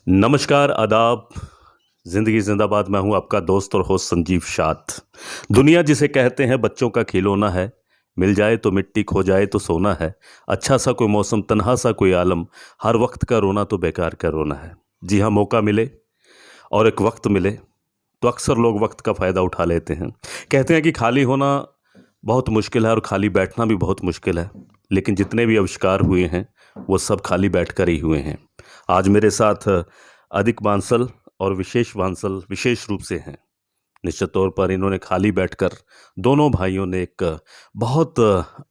नमस्कार, आदाब, ज़िंदगी ज़िंदाबाद। मैं हूँ आपका दोस्त और होस्ट संजीव शाथ। दुनिया जिसे कहते हैं बच्चों का खिलौना है, मिल जाए तो मिट्टी, खो जाए तो सोना है। अच्छा सा कोई मौसम, तन्हा सा कोई आलम, हर वक्त का रोना तो बेकार का रोना है। जी हाँ, मौका मिले और एक वक्त मिले तो अक्सर लोग वक्त का फ़ायदा उठा लेते हैं। कहते हैं कि खाली होना बहुत मुश्किल है और खाली बैठना भी बहुत मुश्किल है, लेकिन जितने भी आविष्कार हुए हैं वो सब खाली बैठकर ही हुए हैं। आज मेरे साथ अधिक बांसल और विशेष बांसल विशेष रूप से हैं। निश्चित तौर पर इन्होंने खाली बैठकर दोनों भाइयों ने एक बहुत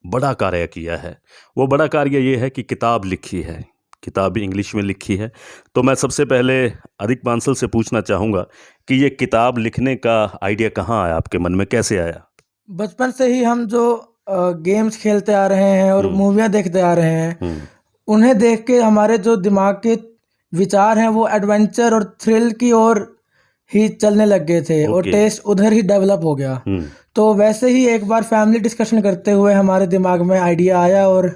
बड़ा कार्य किया है। वो बड़ा कार्य ये है कि किताब लिखी है, किताब इंग्लिश में लिखी है। तो मैं सबसे पहले अधिक बांसल से पूछना चाहूँगा कि ये किताब लिखने का आइडिया कहाँ आया, आपके मन में कैसे आया? बचपन से ही हम जो गेम्स खेलते आ रहे हैं और हुँ, मूवियाँ देखते आ रहे हैं, हुँ, उन्हें देख के हमारे जो दिमाग के विचार हैं वो एडवेंचर और थ्रिल की ओर ही चलने लग गए थे और ओके। टेस्ट उधर ही डेवलप हो गया। हुँ, तो वैसे ही एक बार फैमिली डिस्कशन करते हुए हमारे दिमाग में आइडिया आया और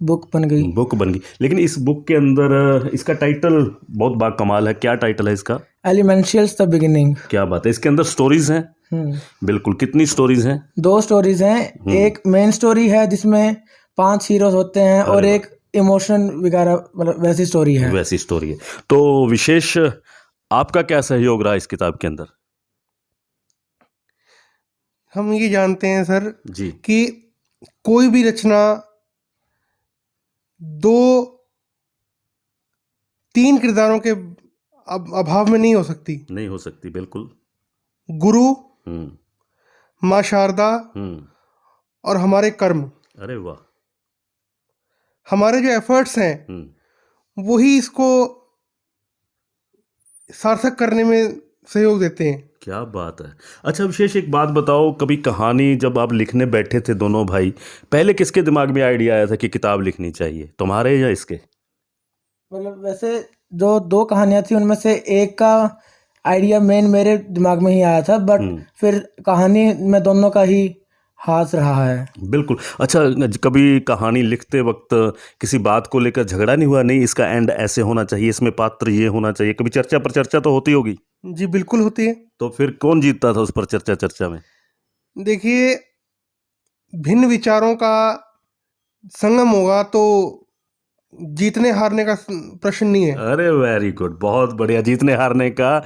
बुक बन गई। बुक बन गई। लेकिन इस बुक के अंदर इसका टाइटल बहुत बाकमाल है। क्या टाइटल है इसका? एलिमेंशियल्स द बिगिनिंग। क्या बात है! इसके अंदर स्टोरीज़ हैं? हम्म बिल्कुल, कितनी स्टोरीज़ हैं? 2 स्टोरीज हैं। हुँ, एक मेन स्टोरी है जिसमें 5 हीरोज होते हैं और अरे वाह! एक इमोशन वगैरह मतलब वैसी स्टोरी है। वैसी स्टोरी है। तो विशेष आपका क्या सहयोग रहा इस किताब के अंदर? हम ये जानते हैं सर जी, कि कोई भी रचना 2 3 किरदारों के अभाव में नहीं हो सकती। नहीं हो सकती, बिल्कुल। गुरु, हुँ, माँ शारदा हुँ, और हमारे कर्म, अरे वाह! हमारे जो एफर्ट्स हैं, हुँ, वही इसको सार्थक करने में सहयोग देते हैं। क्या बात है! अच्छा, विशेष एक बात बताओ, कभी कहानी जब आप लिखने बैठे थे दोनों भाई, पहले किसके दिमाग में आइडिया आया था कि किताब लिखनी चाहिए, तुम्हारे या इसके? मतलब वैसे जो 2 कहानियाँ थी उनमें से एक का आइडिया मेन मेरे दिमाग में ही आया था, बट हुँ। फिर कहानी में दोनों का ही हाथ रहा है। बिल्कुल। अच्छा, कभी कहानी लिखते वक़्त किसी बात को लेकर झगड़ा नहीं हुआ? नहीं, इसका एंड ऐसे होना चाहिए, इसमें पात्र ये होना चाहिए, कभी चर्चा पर चर्चा तो होती होगी? जी, बिल्कुल होती है। तो फिर कौन जीतता था उस पर चर्चा में? देखिए, भिन्न विचारों का संगम होगा तो जीतने हारने का प्रश्न नहीं है। अरे वेरी गुड! बहुत बढ़िया। जीतने-हारने का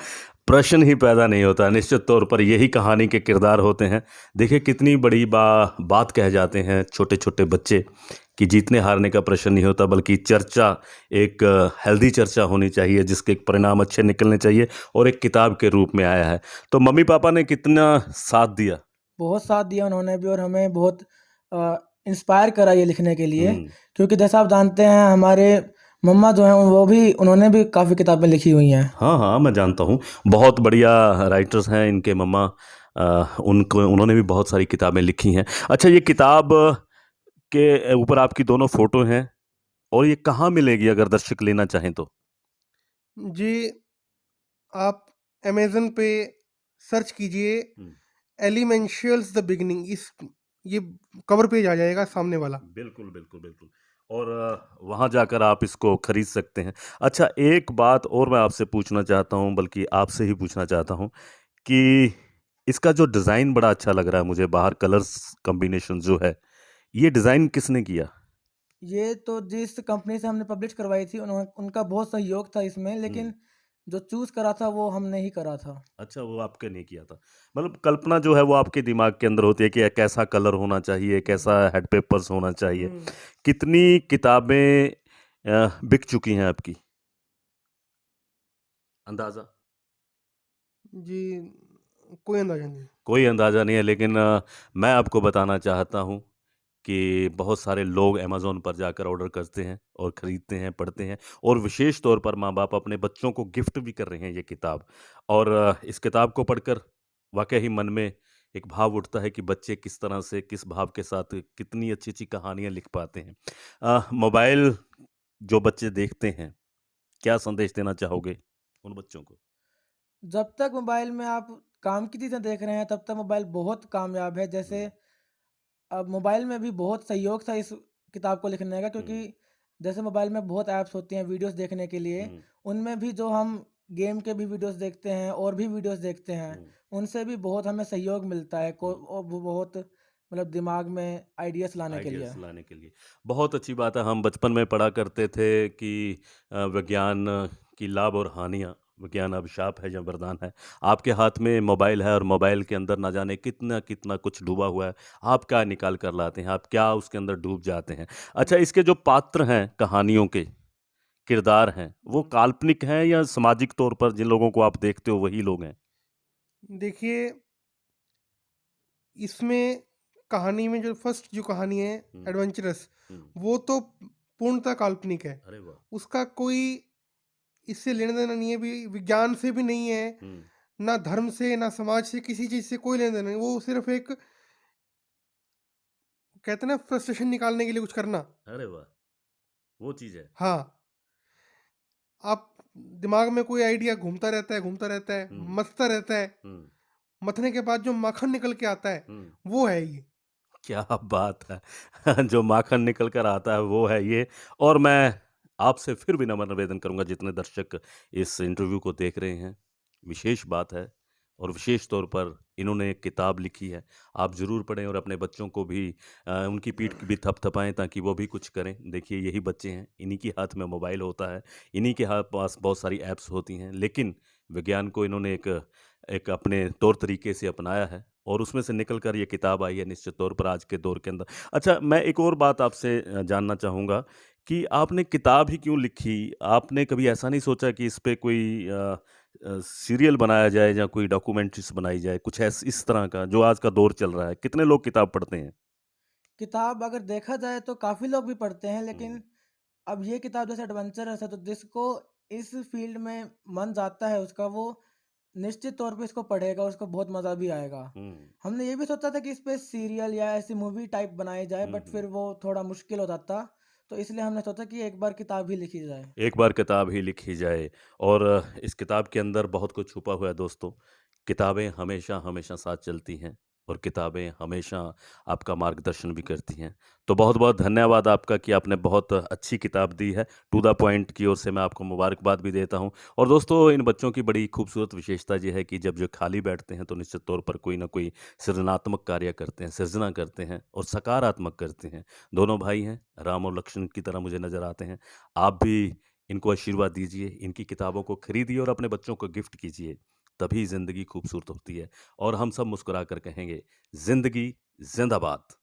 प्रश्न ही पैदा नहीं होता। निश्चित तौर पर यही कहानी के किरदार होते हैं। देखिए कितनी बड़ी बात कह जाते हैं छोटे-छोटे बच्चे कि जीतने-हारने का प्रश्न नहीं होता, बल्कि चर्चा एक हेल्दी चर्चा होनी चाहिए जिसके परिणाम अच्छे निकलने चाहिए, और एक किताब के रूप में आया है। तो मम्मी-पापा ने कितना साथ दिया? बहुत साथ दिया उन्होंने भी और हमें बहुत इंस्पायर करा ये लिखने के लिए, हुँ। क्योंकि जैसा आप जानते हैं हमारे मम्मा जो हैं वो भी उन्होंने भी काफ़ी किताबें लिखी हुई हैं। हाँ, हाँ, मैं जानता हूँ। बहुत बढ़िया राइटर्स हैं इनके मम्मा। उनको उन्होंने भी बहुत सारी किताबें लिखी हैं। अच्छा, ये किताब के ऊपर आपकी दोनों फ़ोटो हैं, और ये कहाँ मिलेगी अगर दर्शक लेना चाहें तो? जी, आप अमेज़न पे सर्च कीजिए हुँ। एलिमेंशियल्स द बिगिनिंग, इस ये कवर पेज आ जाएगा सामने वाला। बिल्कुल, बिल्कुल, बिल्कुल। और वहाँ जाकर आप इसको खरीद सकते हैं। अच्छा, एक बात और मैं आपसे पूछना चाहता हूँ, बल्कि आपसे ही पूछना चाहता हूँ कि इसका जो डिज़ाइन बड़ा अच्छा लग रहा है मुझे, बाहर कलर्स कॉम्बिनेशन जो है, ये डिज़ाइन किसने किया? ये तो जिस कंपनी से हमने पब्लिश करवाई थी उनका बहुत सहयोग था इसमें, हुँ। लेकिन जो चूज़ करा था वो हमने ही करा था। अच्छा, वो आपके नहीं किया था। मतलब कल्पना जो है वो आपके दिमाग के अंदर होती है कि कैसा कलर होना चाहिए, कैसा हेड पेपर्स होना चाहिए। हुँ। कितनी किताबें बिक चुकी हैं आपकी? अंदाज़ा? जी, कोई अंदाज़ा नहीं। कोई अंदाज़ा नहीं है, लेकिन मैं आपको बताना चाहता हूँ कि बहुत सारे लोग अमेज़न पर जाकर ऑर्डर करते हैं और खरीदते हैं, पढ़ते हैं, और विशेष तौर पर माँ-बाप अपने बच्चों को गिफ्ट भी कर रहे हैं ये किताब। और इस किताब को पढ़कर वाक़ई ही मन में एक भाव उठता है कि बच्चे किस तरह से, किस भाव के साथ कितनी अच्छी-अच्छी कहानियाँ लिख पाते हैं। मोबाइल जो बच्चे देखते हैं, क्या संदेश देना चाहोगे उन बच्चों को? जब तक मोबाइल में आप काम की चीज़ें देख रहे हैं तब तक मोबाइल बहुत कामयाब है। जैसे हुँ, अब मोबाइल में भी बहुत सहयोग था इस किताब को लिखने का, हुँ, क्योंकि जैसे मोबाइल में बहुत ऐप्स होती हैं वीडियोस देखने के लिए, हुँ, उनमें भी जो हम गेम के भी वीडियोस देखते हैं और भी वीडियोस देखते हैं, हुँ, उनसे भी बहुत हमें सहयोग मिलता है को हुँ। और वो बहुत मतलब दिमाग में आइडियाज़ लाने के लिए। आइडियाज़ लाने के लिए। बहुत अच्छी बात है, हम बचपन में पढ़ा करते थे कि विज्ञान की लाभ और हानियाँ, विज्ञान अभिशाप है या वरदान है। आपके हाथ में मोबाइल है और मोबाइल के अंदर ना जाने कितना-कितना कुछ डूबा हुआ है। आप क्या निकाल कर लाते हैं, आप क्या उसके अंदर डूब जाते हैं। अच्छा, इसके जो पात्र हैं कहानियों के, किरदार हैं, वो हुँ। काल्पनिक हैं या सामाजिक तौर पर जिन लोगों को आप देखते हो वही लोग हैं? देखिए, इसमें कहानी में जो फर्स्ट जो कहानी है हुँ, एडवेंचरस, हुँ। वो तो पूर्णतः काल्पनिक है। अरे वाह! उसका कोई इससे लेना-देना नहीं है, भी विज्ञान से भी नहीं है, हुँ, ना धर्म से, ना समाज से, किसी चीज़ से कोई लेना-देना नहीं। वो सिर्फ़ एक कहते हैं ना फ्रस्ट्रेशन निकालने के लिए कुछ करना। अरे वाह! वो चीज़ है। हाँ, आप दिमाग में कोई आइडिया घूमता रहता है, हुँ, मथता रहता है, हुँ, मथने के बाद जो माखन निकल के आता है, हुँ। वो है ये। क्या बात है! जो माखन निकल कर आता है वो है ये। और मैं आपसे फिर भी नम्र निवेदन करूँगा जितने दर्शक इस इंटरव्यू को देख रहे हैं, विशेष बात है और विशेष तौर पर इन्होंने एक किताब लिखी है। आप ज़रूर पढ़ें और अपने बच्चों को भी उनकी पीठ भी थपथपाएँ ताकि वो भी कुछ करें। देखिए यही बच्चे हैं, इन्हीं के हाथ में मोबाइल होता है, इन्हीं के पास बहुत सारी ऐप्स होती हैं, लेकिन विज्ञान को इन्होंने एक एक अपने तौर तरीके से अपनाया है और उसमें से निकल कर ये किताब आई है निश्चित तौर पर आज के दौर के अंदर। अच्छा, मैं एक और बात आपसे जानना चाहूँगा कि आपने किताब ही क्यों लिखी? आपने कभी ऐसा नहीं सोचा कि इस पे कोई सीरियल बनाया जाए या कोई डॉक्यूमेंट्रीज़ बनाई जाए, कुछ इस तरह का जो आज का दौर चल रहा है? कितने लोग किताब पढ़ते हैं? किताब अगर देखा जाए तो काफ़ी लोग भी पढ़ते हैं, हुँ, लेकिन अब ये किताब जैसे एडवेंचरस है तो जिसको इस फ़ील्ड में मन जाता है उसका, वो निश्चित तौर पे इसको पढ़ेगा, उसको बहुत मज़ा भी आएगा। हुँ, हमने ये भी सोचा था कि इस पे सीरियल या ऐसी मूवी टाइप बनाई जाए, हुँ, बट हुँ। फिर वो थोड़ा मुश्किल हो जाता, तो इसलिए हमने सोचा कि एक बार किताब ही लिखी जाए। एक बार किताब ही लिखी जाए और इस किताब के अंदर बहुत कुछ छुपा हुआ है दोस्तों। किताबें हमेशा-हमेशा साथ चलती हैं और किताबें हमेशा आपका मार्गदर्शन भी करती हैं। तो बहुत-बहुत धन्यवाद आपका कि आपने बहुत अच्छी किताब दी है। टू द पॉइंट की ओर से मैं आपको मुबारकबाद भी देता हूँ। और दोस्तों इन बच्चों की बड़ी खूबसूरत विशेषता ये है कि जब जो खाली बैठते हैं तो निश्चित तौर पर कोई न कोई सृजनात्मक कार्य करते हैं, सृजना करते हैं और सकारात्मक करते हैं। दोनों भाई हैं, राम और लक्ष्मण की तरह मुझे नज़र आते हैं। आप भी इनको आशीर्वाद दीजिए, इनकी किताबों को खरीदिए और अपने बच्चों को गिफ्ट कीजिए, तभी ज़िंदगी खूबसूरत होती है और हम सब मुस्कुरा कर कहेंगे, ज़िंदगी ज़िंदाबाद।